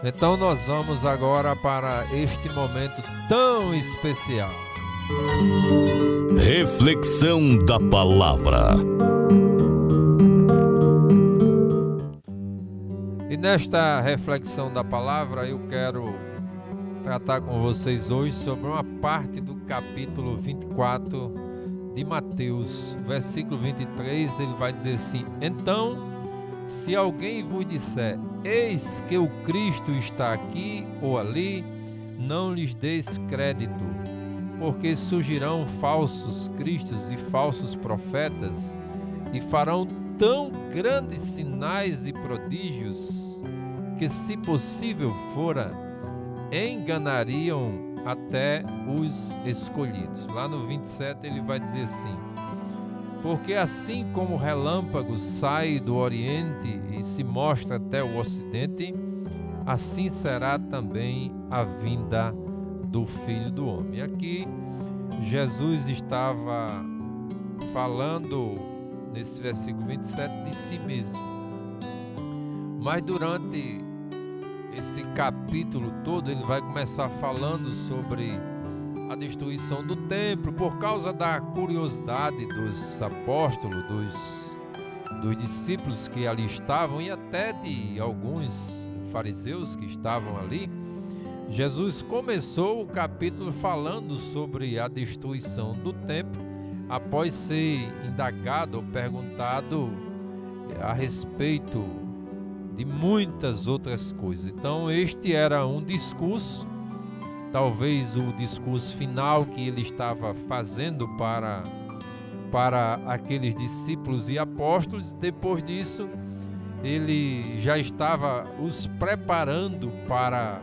Então nós vamos agora para este momento tão especial. Reflexão da palavra. E nesta reflexão da palavra eu quero tratar com vocês hoje sobre uma parte do capítulo 24 de Mateus, versículo 23, ele vai dizer assim: Então, se alguém vos disser, eis que o Cristo está aqui ou ali, não lhes deis crédito, porque surgirão falsos cristos e falsos profetas, e farão tão grandes sinais e prodígios, que, se possível fora, enganariam até os escolhidos. Lá no 27 ele vai dizer assim: Porque assim como o relâmpago sai do Oriente e se mostra até o Ocidente, assim será também a vinda do Filho do Homem. Aqui Jesus estava falando nesse versículo 27 de si mesmo. Mas durante esse capítulo todo ele vai começar falando sobre a destruição do templo, por causa da curiosidade dos apóstolos, dos discípulos que ali estavam e até de alguns fariseus que estavam ali. Jesus começou o capítulo falando sobre a destruição do templo, após ser indagado ou perguntado a respeito de muitas outras coisas. Então este era um discurso, talvez o discurso final que ele estava fazendo para aqueles discípulos e apóstolos. Depois disso, ele já estava os preparando para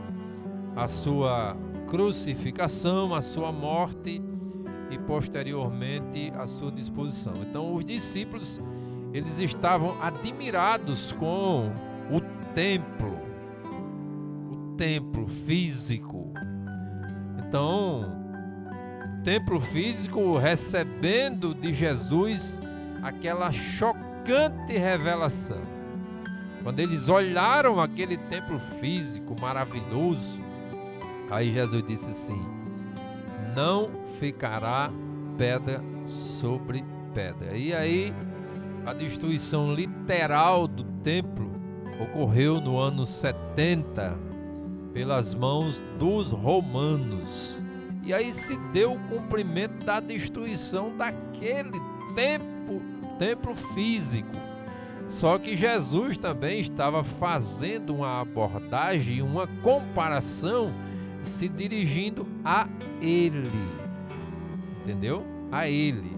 a sua crucificação, a sua morte e posteriormente a sua disposição. Então os discípulos, eles estavam admirados com o templo físico. Então, o templo físico recebendo de Jesus aquela chocante revelação. Quando eles olharam aquele templo físico maravilhoso, aí Jesus disse assim: não ficará pedra sobre pedra. E aí a destruição literal do templo ocorreu no ano 70 pelas mãos dos romanos. E aí se deu o cumprimento da destruição daquele templo físico. Só que Jesus também estava fazendo uma abordagem, uma comparação, se dirigindo a ele. Entendeu? A ele.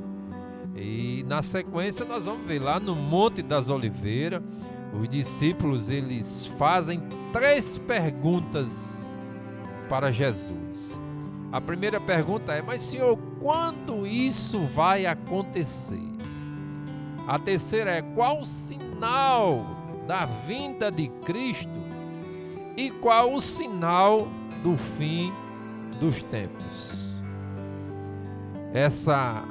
E na sequência nós vamos ver lá no Monte das Oliveiras, os discípulos eles fazem 3 perguntas para Jesus. A primeira pergunta é: mas Senhor, quando isso vai acontecer? A terceira é: qual o sinal da vinda de Cristo? E qual o sinal do fim dos tempos? Essa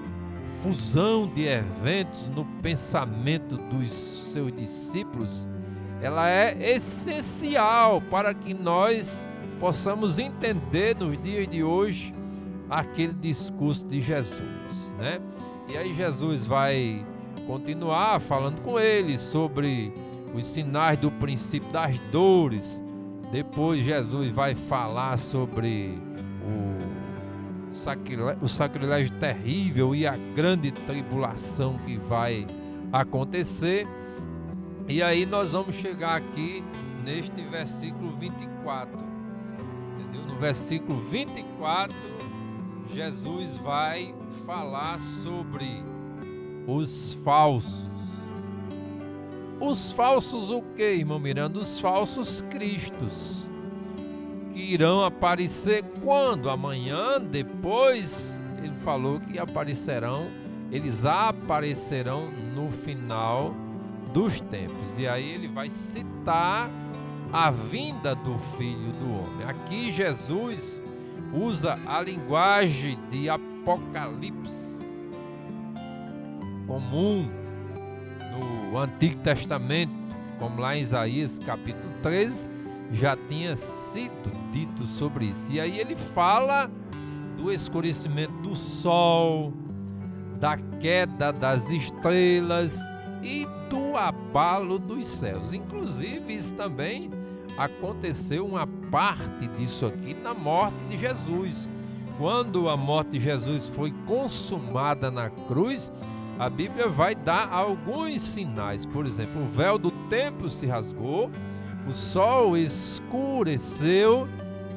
fusão de eventos no pensamento dos seus discípulos, ela é essencial para que nós possamos entender nos dias de hoje aquele discurso de Jesus, né? E aí Jesus vai continuar falando com eles sobre os sinais do princípio das dores. Depois Jesus vai falar sobre o sacrilégio terrível e a grande tribulação que vai acontecer. E aí nós vamos chegar aqui neste versículo 24, entendeu? No versículo 24, Jesus vai falar sobre os falsos. Os falsos o que, irmão Miranda? Os falsos cristos, que irão aparecer quando? Amanhã, depois, ele falou que eles aparecerão no final dos tempos. E aí ele vai citar a vinda do Filho do Homem. Aqui Jesus usa a linguagem de Apocalipse, comum no Antigo Testamento, como lá em Isaías capítulo 13, já tinha sido dito sobre isso. E aí ele fala do escurecimento do sol, da queda das estrelas e do abalo dos céus. Inclusive, isso também aconteceu, uma parte disso aqui, na morte de Jesus. Quando a morte de Jesus foi consumada na cruz, a Bíblia vai dar alguns sinais. Por exemplo, o véu do templo se rasgou, o sol escureceu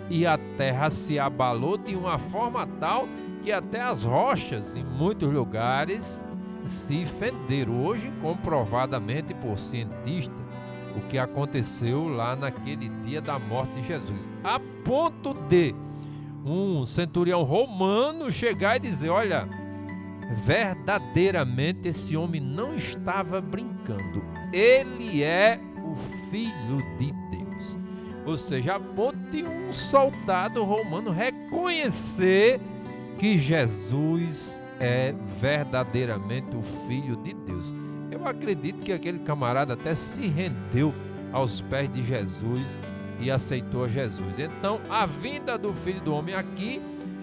e a terra se abalou de uma forma tal que até as rochas em muitos lugares se fenderam. Hoje, comprovadamente por cientistas, o que aconteceu lá naquele dia da morte de Jesus, a ponto de um centurião romano chegar e dizer: olha, verdadeiramente esse homem não estava brincando, ele é o Filho de Deus. Ou seja, a ponto de um soldado romano reconhecer que Jesus é verdadeiramente o Filho de Deus. Eu acredito que aquele camarada até se rendeu aos pés de Jesus e aceitou a Jesus. Então, a vinda do Filho do Homem aqui,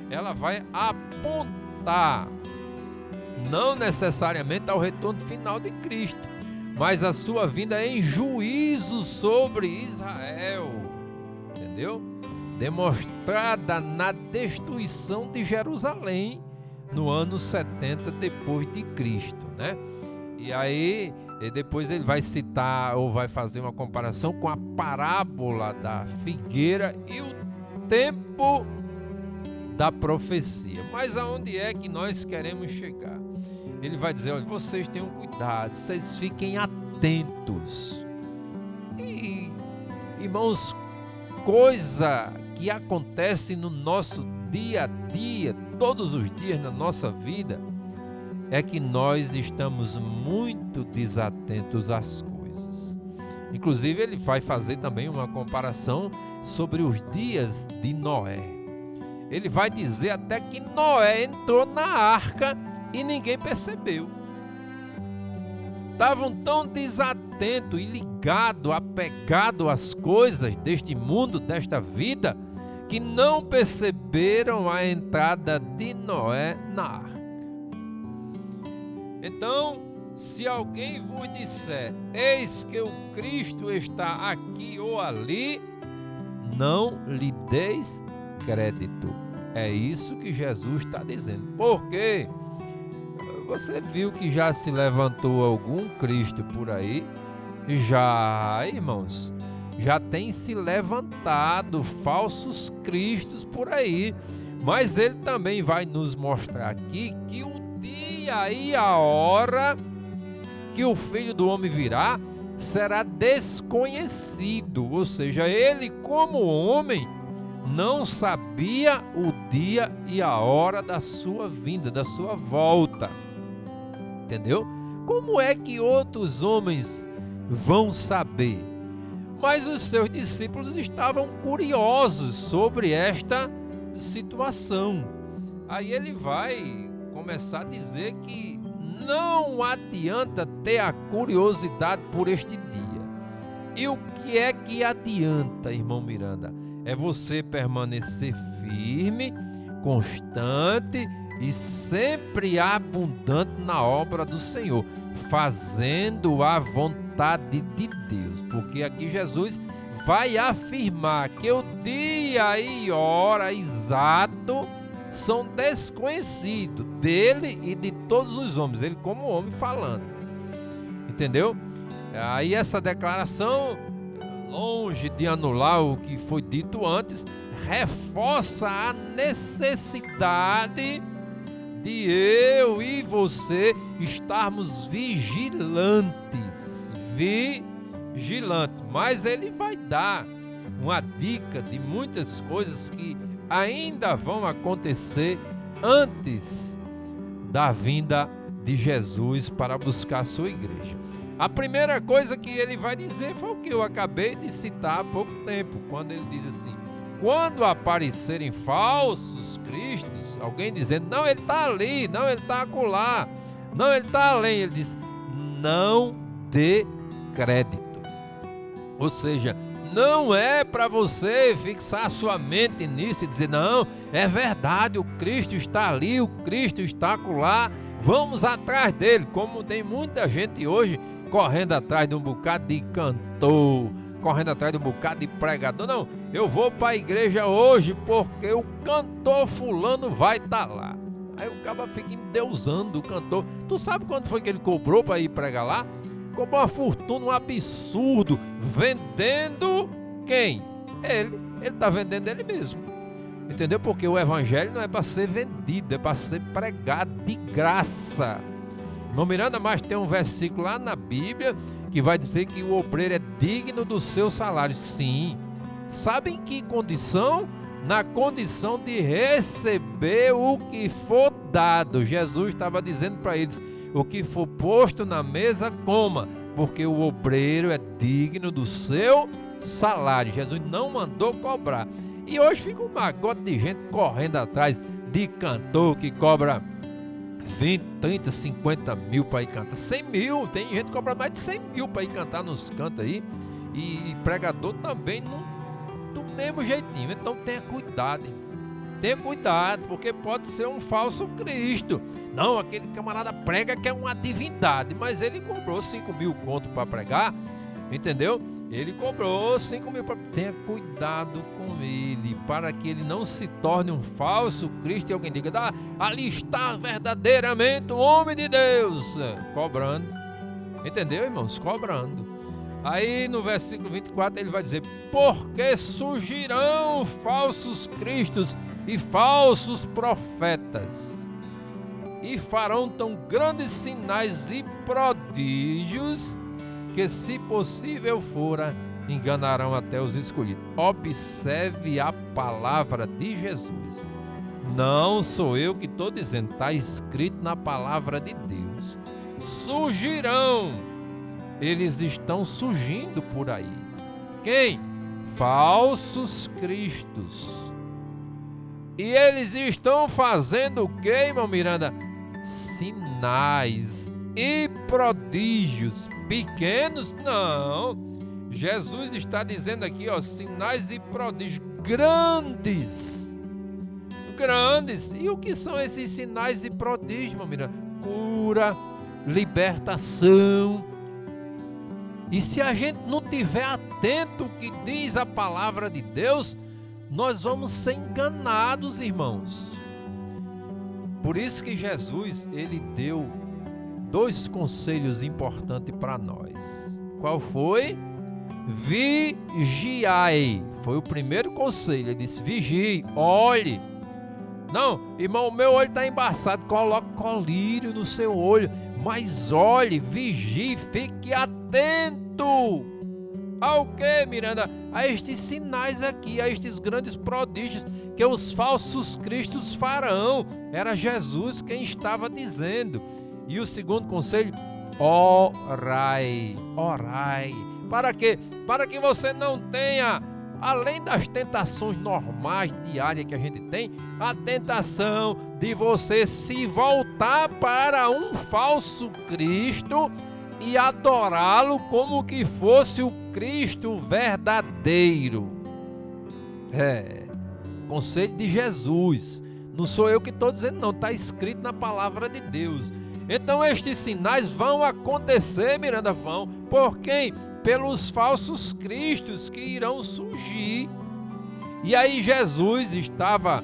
ela vai apontar não necessariamente ao retorno final de Cristo, mas a sua vinda em juízo sobre Israel, entendeu? Demonstrada na destruição de Jerusalém no ano 70 depois de Cristo, né? E aí depois ele vai citar ou vai fazer uma comparação com a parábola da figueira e o tempo da profecia. Mas aonde é que nós queremos chegar? Ele vai dizer: olha, vocês tenham cuidado, vocês fiquem atentos. E, irmãos, coisa que acontece no nosso dia a dia, todos os dias na nossa vida, é que nós estamos muito desatentos às coisas. Inclusive, ele vai fazer também uma comparação sobre os dias de Noé. Ele vai dizer até que Noé entrou na arca e ninguém percebeu. Estavam tão desatentos e ligados, apegados às coisas deste mundo, desta vida, que não perceberam a entrada de Noé na arca. Então, se alguém vos disser: eis que o Cristo está aqui ou ali, não lhe deis crédito. É isso que Jesus está dizendo. Por quê? Você viu que já se levantou algum Cristo por aí? Já, irmãos, já tem se levantado falsos cristos por aí. Mas ele também vai nos mostrar aqui que o dia e a hora que o Filho do Homem virá será desconhecido. Ou seja, ele, como homem, não sabia o dia e a hora da sua vinda, da sua volta. Entendeu? Como é que outros homens vão saber? Mas os seus discípulos estavam curiosos sobre esta situação. Aí ele vai começar a dizer que não adianta ter a curiosidade por este dia. E o que é que adianta, irmão Miranda? É você permanecer firme, constante e sempre abundante na obra do Senhor, fazendo a vontade de Deus. Porque aqui Jesus vai afirmar que o dia e hora exato são desconhecidos dele e de todos os homens, ele como homem falando, entendeu? Aí essa declaração, longe de anular o que foi dito antes, reforça a necessidade de eu e você estarmos vigilantes, mas ele vai dar uma dica de muitas coisas que ainda vão acontecer antes da vinda de Jesus para buscar a sua igreja. A primeira coisa que ele vai dizer foi o que eu acabei de citar há pouco tempo, quando ele diz assim: quando aparecerem falsos cristos, alguém dizendo: não, ele está ali, não, ele está acolá, não, ele está além, ele diz: não dê crédito. Ou seja, Não é para você fixar a sua mente nisso e dizer, não, é verdade, o Cristo está ali, o Cristo está acolá, vamos atrás dele. Como tem muita gente hoje correndo atrás de um bocado de cantor, correndo atrás de um bocado de pregador. Não, eu vou para a igreja hoje porque o cantor fulano vai estar lá. Aí o cara fica endeusando o cantor. Tu sabe quanto foi que ele cobrou para ir pregar lá? Cobrou uma fortuna, um absurdo, vendendo quem? Ele está vendendo ele mesmo, entendeu? Porque o evangelho não é para ser vendido, é para ser pregado de graça. Irmão Miranda, mas tem um versículo lá na Bíblia que vai dizer que o obreiro é digno do seu salário. Sim, sabe em que condição? Na condição de receber o que for dado. Jesus estava dizendo para eles, o que for posto na mesa, coma, porque o obreiro é digno do seu salário. Jesus não mandou cobrar. E hoje fica um magote de gente correndo atrás de cantor que cobra 20, 30, 50 mil para ir cantar. 100 mil, tem gente que cobra mais de 100 mil para ir cantar nos cantos aí. E pregador também do mesmo jeitinho. Então tenha cuidado, hein? Tenha cuidado, porque pode ser um falso Cristo. Não, aquele camarada prega que é uma divindade, mas ele cobrou 5 mil conto para pregar, entendeu? Ele cobrou 5 mil. Tenha cuidado com ele, para que ele não se torne um falso Cristo e alguém diga, ali está verdadeiramente o homem de Deus, cobrando. Entendeu, irmãos? Cobrando. Aí no versículo 24 ele vai dizer, porque surgirão falsos cristos e falsos profetas, e farão tão grandes sinais e prodígios, que se possível fora, enganarão até os escolhidos. Observe a palavra de Jesus. Não sou eu que estou dizendo, está escrito na palavra de Deus. Surgirão. Eles estão surgindo por aí. Quem? Falsos cristos. E eles estão fazendo o que, irmão Miranda? Sinais e prodígios. Pequenos? Não. Jesus está dizendo aqui, ó, sinais e prodígios grandes. Grandes. E o que são esses sinais e prodígios, irmão Miranda? Cura, libertação. E se a gente não tiver atento ao que diz a palavra de Deus, nós vamos ser enganados, irmãos. Por isso que Jesus, ele deu 2 conselhos importantes para nós. Qual foi? Vigiai. Foi o primeiro conselho. Ele disse, vigie, olhe. Não, irmão, o meu olho está embaçado. Coloque colírio no seu olho. Mas olhe, vigie, fique atento. Ao que, Miranda? A estes sinais aqui, a estes grandes prodígios que os falsos cristos farão. Era Jesus quem estava dizendo. E o segundo conselho, orai. Orai. Para quê? Para que você não tenha, além das tentações normais diárias que a gente tem, a tentação de você se voltar para um falso Cristo e adorá-lo como que fosse o Cristo verdadeiro. Conselho de Jesus. Não sou eu que estou dizendo, não. Está escrito na palavra de Deus. Então estes sinais vão acontecer, Miranda, vão. Por quem? Pelos falsos cristos que irão surgir. E aí Jesus estava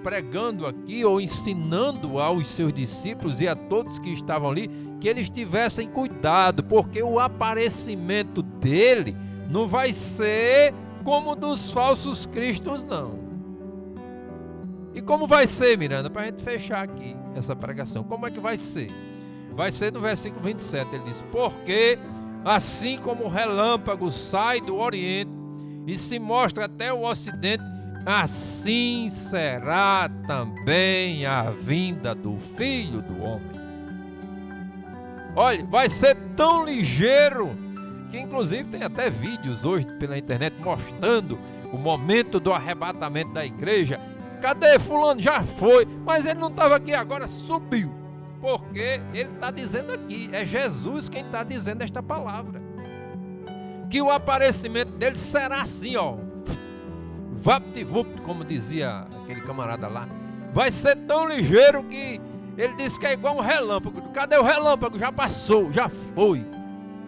pregando aqui, ou ensinando aos seus discípulos e a todos que estavam ali, que eles tivessem cuidado, porque o aparecimento dele não vai ser como dos falsos cristos, não. E como vai ser, Miranda? Para a gente fechar aqui essa pregação, como é que vai ser? Vai ser no versículo 27, ele diz, porque assim como o relâmpago sai do Oriente e se mostra até o Ocidente, assim será também a vinda do Filho do Homem. Olha, vai ser tão ligeiro que inclusive tem até vídeos hoje pela internet mostrando o momento do arrebatamento da igreja. Cadê fulano? Já foi, mas ele não estava aqui agora, subiu. Porque ele está dizendo aqui, é Jesus quem está dizendo esta palavra. que o aparecimento dele será assim, ó, vapt-vupt, como dizia aquele camarada lá. Vai ser tão ligeiro que ele disse que é igual um relâmpago. Cadê o relâmpago? Já passou, já foi.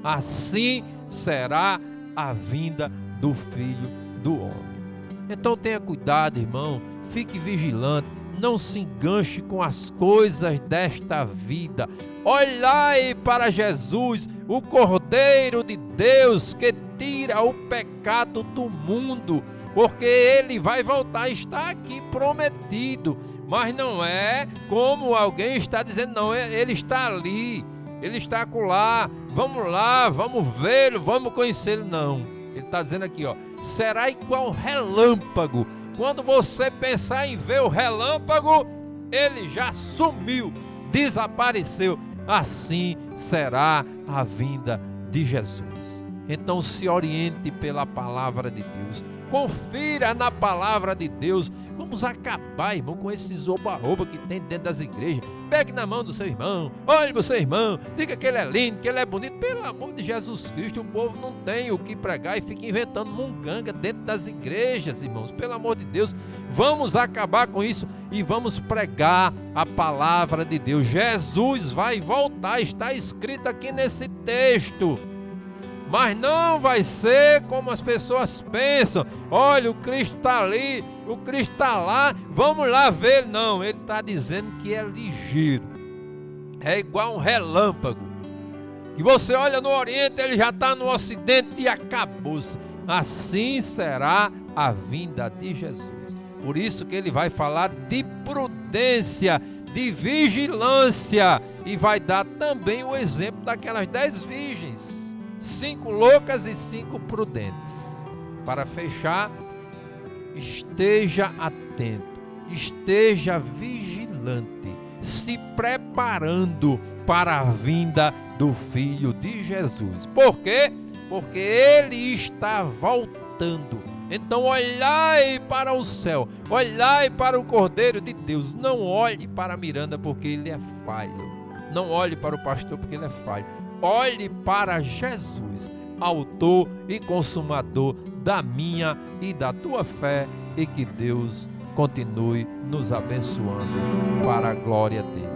Assim será a vinda do Filho do Homem. Então tenha cuidado, irmão, fique vigilante, não se enganche com as coisas desta vida. Olhai para Jesus, o Cordeiro de Deus que tira o pecado do mundo, porque ele vai voltar, está aqui prometido, mas não é como alguém está dizendo, não, ele está ali, ele está acolá, vamos lá, vamos vê-lo, vamos conhecê-lo, não. Ele está dizendo aqui, ó, será igual relâmpago. Quando você pensar em ver o relâmpago, ele já sumiu, desapareceu. Assim será a vinda de Jesus. Então se oriente pela palavra de Deus, confira na palavra de Deus. Vamos acabar, irmão, com esses oba-oba que tem dentro das igrejas. Pegue na mão do seu irmão, olhe para o seu irmão, diga que ele é lindo, que ele é bonito. Pelo amor de Jesus Cristo, o povo não tem o que pregar e fica inventando munganga dentro das igrejas, irmãos. Pelo amor de Deus, vamos acabar com isso e vamos pregar a palavra de Deus. Jesus vai voltar, está escrito aqui nesse texto. Mas não vai ser como as pessoas pensam. Olha, o Cristo está ali, o Cristo está lá, vamos lá ver. Não, ele está dizendo que é ligeiro. É igual um relâmpago. E você olha no Oriente, ele já está no Ocidente e acabou-se. Assim será a vinda de Jesus. Por isso que ele vai falar de prudência, de vigilância. E vai dar também o exemplo daquelas 10 virgens. 5 loucas e 5 prudentes. Para fechar, esteja atento, esteja vigilante, se preparando para a vinda do Filho de Jesus. Por quê? Porque ele está voltando. Então olhai para o céu, olhai para o Cordeiro de Deus. Não olhe para Miranda, porque ele é falho. Não olhe para o pastor, porque ele é falho. Olhe para Jesus, autor e consumador da minha e da tua fé, e que Deus continue nos abençoando para a glória dele.